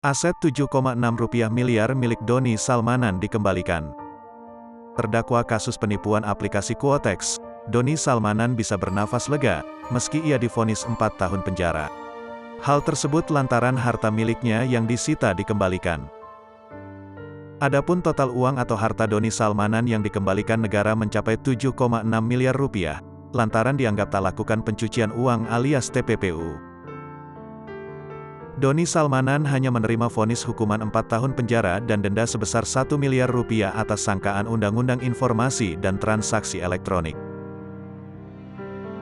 Aset Rp7,6 miliar milik Doni Salmanan dikembalikan. Terdakwa kasus penipuan aplikasi Quotex, Doni Salmanan bisa bernafas lega, meski ia divonis 4 tahun penjara. Hal tersebut lantaran harta miliknya yang disita dikembalikan. Adapun total uang atau harta Doni Salmanan yang dikembalikan negara mencapai Rp7,6 miliar, lantaran dianggap tak lakukan pencucian uang alias TPPU. Doni Salmanan hanya menerima vonis hukuman 4 tahun penjara dan denda sebesar Rp1 miliar atas sangkaan Undang-Undang Informasi dan Transaksi Elektronik.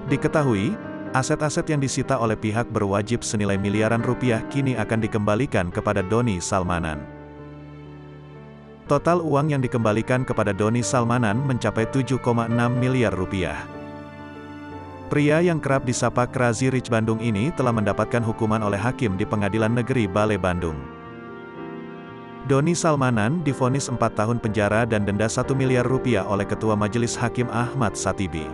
Diketahui, aset-aset yang disita oleh pihak berwajib senilai miliaran rupiah kini akan dikembalikan kepada Doni Salmanan. Total uang yang dikembalikan kepada Doni Salmanan mencapai Rp7,6 miliar. Pria yang kerap disapa Crazy Rich Bandung ini telah mendapatkan hukuman oleh hakim di Pengadilan Negeri Balai Bandung. Doni Salmanan divonis 4 tahun penjara dan denda Rp1 miliar oleh Ketua Majelis Hakim Ahmad Satibi.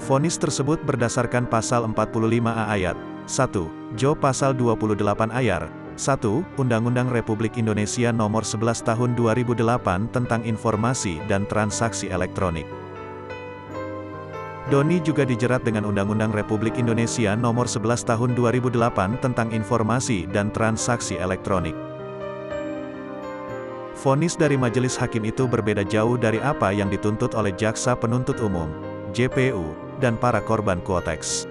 Vonis tersebut berdasarkan Pasal 45A ayat 1, Jo Pasal 28 ayat 1, Undang-Undang Republik Indonesia Nomor 11 Tahun 2008 tentang Informasi dan Transaksi Elektronik. Doni juga dijerat dengan Undang-Undang Republik Indonesia Nomor 11 Tahun 2008 tentang Informasi dan Transaksi Elektronik. Vonis dari majelis hakim itu berbeda jauh dari apa yang dituntut oleh Jaksa Penuntut Umum, JPU, dan para korban Quotex.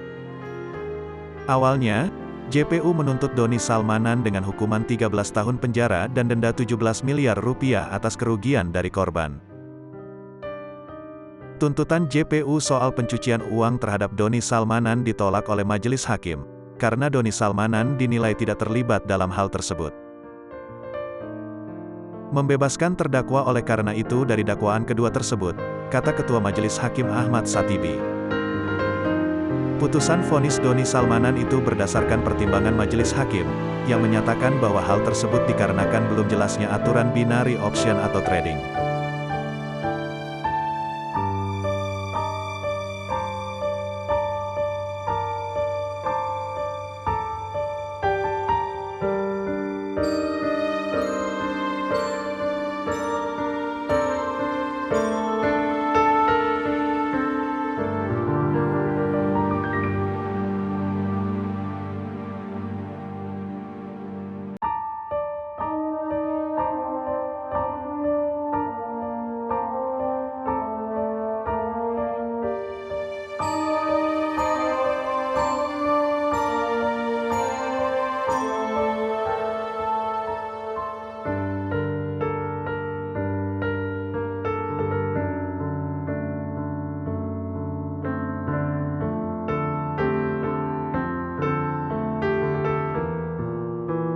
Awalnya, JPU menuntut Doni Salmanan dengan hukuman 13 tahun penjara dan denda Rp17 miliar atas kerugian dari korban. Tuntutan JPU soal pencucian uang terhadap Doni Salmanan ditolak oleh majelis hakim, karena Doni Salmanan dinilai tidak terlibat dalam hal tersebut. Membebaskan terdakwa oleh karena itu dari dakwaan kedua tersebut, kata Ketua Majelis Hakim Ahmad Satibi. Putusan vonis Doni Salmanan itu berdasarkan pertimbangan majelis hakim, yang menyatakan bahwa hal tersebut dikarenakan belum jelasnya aturan binary option atau trading.